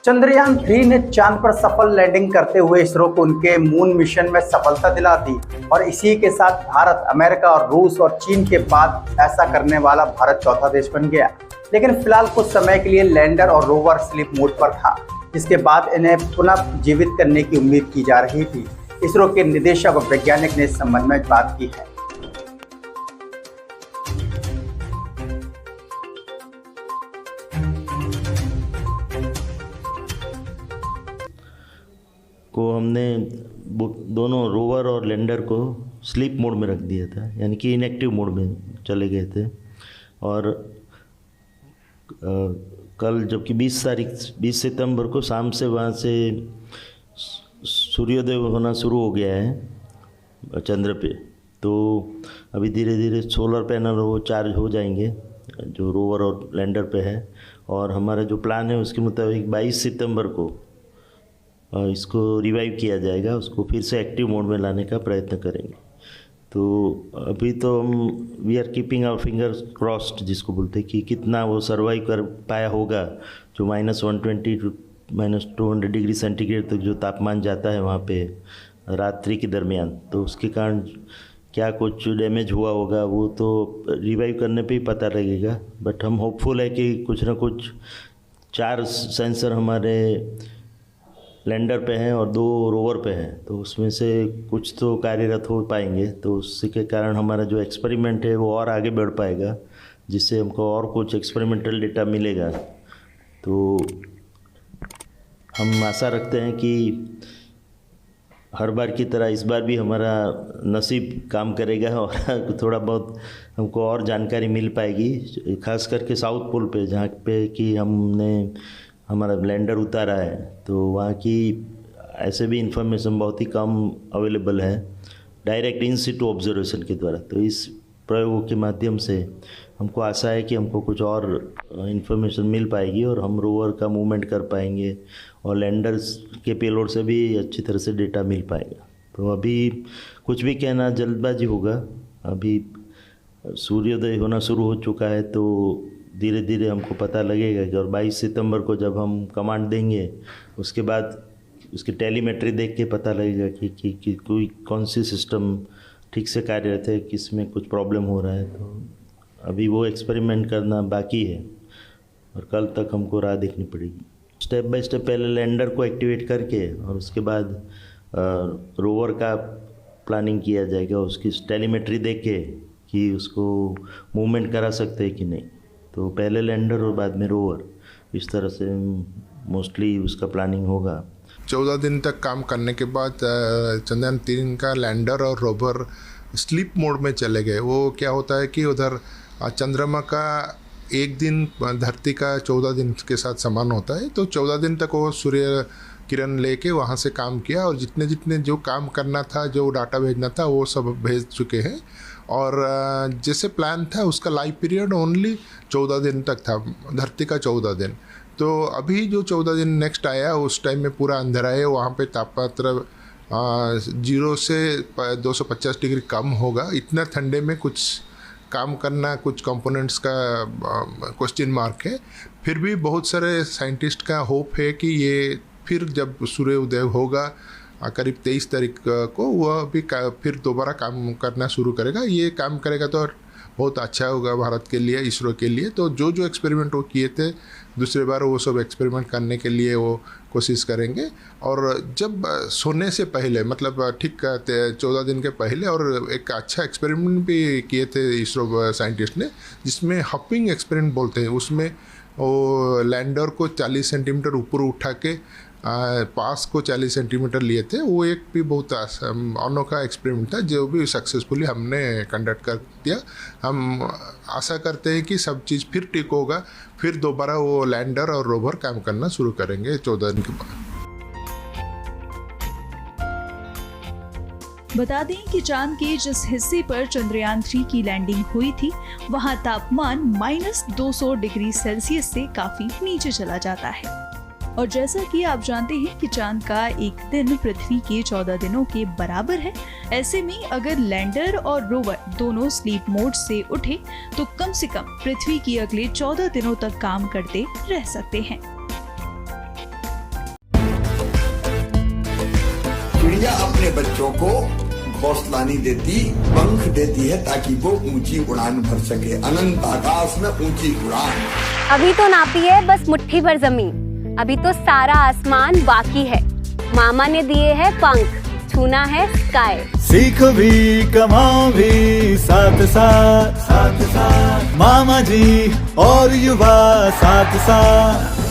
चंद्रयान 3 ने चांद पर सफल लैंडिंग करते हुए इसरो को उनके मून मिशन में सफलता दिला दी और इसी के साथ भारत, अमेरिका और रूस और चीन के बाद ऐसा करने वाला भारत चौथा देश बन गया। लेकिन फिलहाल कुछ समय के लिए लैंडर और रोवर स्लीप मोड पर था, जिसके बाद इन्हें पुनः जीवित करने की उम्मीद की जा रही थी। इसरो के निदेशक और वैज्ञानिक ने इस संबंध में बात की है। को हमने दोनों रोवर और लैंडर को स्लीप मोड में रख दिया था, यानी कि इनएक्टिव मोड में चले गए थे। और कल जबकि 20 सितंबर को शाम से वहाँ से सूर्योदय होना शुरू हो गया है चंद्र पे, तो अभी धीरे धीरे सोलर पैनल वो चार्ज हो जाएंगे जो रोवर और लैंडर पे है। और हमारा जो प्लान है उसके मुताबिक 22 सितंबर को इसको रिवाइव किया जाएगा, उसको फिर से एक्टिव मोड में लाने का प्रयत्न करेंगे। तो अभी तो हम we are keeping our fingers crossed, जिसको बोलते हैं कि कितना वो सर्वाइव कर पाया होगा, जो -120 टू -200 डिग्री सेंटीग्रेड तक जो तापमान जाता है वहाँ पे रात्रि के दरमियान। तो उसके कारण क्या कुछ डैमेज हुआ होगा वो तो रिवाइव करने पे ही पता लगेगा। बट हम होपफुल है कि कुछ ना कुछ 4 सेंसर हमारे लैंडर पे हैं और 2 रोवर पे हैं, तो उसमें से कुछ तो कार्यरत हो पाएंगे। तो उसके कारण हमारा जो एक्सपेरिमेंट है वो और आगे बढ़ पाएगा, जिससे हमको और कुछ एक्सपेरिमेंटल डेटा मिलेगा। तो हम आशा रखते हैं कि हर बार की तरह इस बार भी हमारा नसीब काम करेगा और थोड़ा बहुत हमको और जानकारी मिल पाएगी, खास करके साउथ पोल पे, जहाँ पे कि हमने हमारा लैंडर उतारा है। तो वहाँ की ऐसे भी इंफॉर्मेशन बहुत ही कम अवेलेबल है डायरेक्ट इन सिटू ऑब्जर्वेशन के द्वारा। तो इस प्रयोगों के माध्यम से हमको आशा है कि हमको कुछ और इन्फॉर्मेशन मिल पाएगी और हम रोवर का मूवमेंट कर पाएंगे और लैंडर्स के पेलोड से भी अच्छी तरह से डेटा मिल पाएगा। तो अभी कुछ भी कहना जल्दबाजी होगा, अभी सूर्योदय होना शुरू हो चुका है, तो धीरे धीरे हमको पता लगेगा कि और 22 सितंबर को जब हम कमांड देंगे उसके बाद उसकी टेलीमेट्री देख के पता लगेगा कि कोई कौन सी सिस्टम ठीक से कार्यरत है, किस में कुछ प्रॉब्लम हो रहा है। तो अभी वो एक्सपेरिमेंट करना बाकी है और कल तक हमको राह देखनी पड़ेगी। स्टेप बाय स्टेप पहले लैंडर को एक्टिवेट करके और उसके बाद रोवर का प्लानिंग किया जाएगा, उसकी टेलीमेट्री देख के कि उसको मूवमेंट करा सकते हैं कि नहीं। तो पहले लैंडर और बाद में रोवर, इस तरह से मोस्टली उसका प्लानिंग होगा। 14 दिन तक काम करने के बाद चंद्रयान 3 का लैंडर और रोवर स्लीप मोड में चले गए। वो क्या होता है कि उधर चंद्रमा का एक दिन धरती का 14 दिन के साथ समान होता है। तो 14 दिन तक वो सूर्य किरण लेके वहाँ से काम किया और जितने जो काम करना था, जो डाटा भेजना था, वो सब भेज चुके हैं। और जैसे प्लान था उसका लाइफ पीरियड ओनली 14 दिन तक था, धरती का 14 दिन। तो अभी जो 14 दिन नेक्स्ट आया उस टाइम में पूरा अंधेरा है, वहाँ पे तापमात्रा 0 से 250 डिग्री कम होगा। इतना ठंडे में कुछ काम करना, कुछ कंपोनेंट्स का क्वेश्चन मार्क है। फिर भी बहुत सारे साइंटिस्ट का होप है कि ये फिर जब सूर्य उदय होगा करीब 23 तारीख को, वह भी फिर दोबारा काम करना शुरू करेगा। ये काम करेगा तो बहुत अच्छा होगा भारत के लिए, इसरो के लिए। तो जो एक्सपेरिमेंट वो किए थे दूसरे बार, वो सब एक्सपेरिमेंट करने के लिए वो कोशिश करेंगे। और जब सोने से पहले, मतलब ठीक 14 दिन के पहले, और एक अच्छा एक्सपेरिमेंट भी किए थे इसरो साइंटिस्ट ने, जिसमें हॉपिंग एक्सपेरिमेंट बोलते हैं। उसमें वो लैंडर को 40 सेंटीमीटर ऊपर उठा के पास को 40 सेंटीमीटर लिए थे। वो एक भी बहुत अनोखा एक्सपेरिमेंट था जो भी सक्सेसफुली हमने कंडक्ट कर दिया। हम आशा करते हैं कि सब चीज़ फिर ठीक होगा, फिर दोबारा वो लैंडर और रोवर काम करना शुरू करेंगे 14 दिन के बाद। बता दें कि चांद के जिस हिस्से पर चंद्रयान 3 की लैंडिंग हुई थी, वहां तापमान -200 डिग्री सेल्सियस से काफी नीचे चला जाता है। और जैसा कि आप जानते हैं कि चांद का एक दिन पृथ्वी के 14 दिनों के बराबर है। ऐसे में अगर लैंडर और रोवर दोनों स्लीप मोड से उठे तो कम से कम पृथ्वी की अगले 14 दिनों तक काम करते रह सकते हैं। मैया अपने बच्चों को हौसला नहीं देती, पंख देती है ताकि वो ऊंची उड़ान भर सके, अनंत आकाश में ऊंची उड़ान। अभी तो नापी है बस मुट्ठी भर जमीन, अभी तो सारा आसमान बाकी है। मामा ने दिए हैं पंख, छूना है स्काई। सीख भी कमाओ भी साथ साथ, साथ साथ मामा जी और युवा साथ साथ।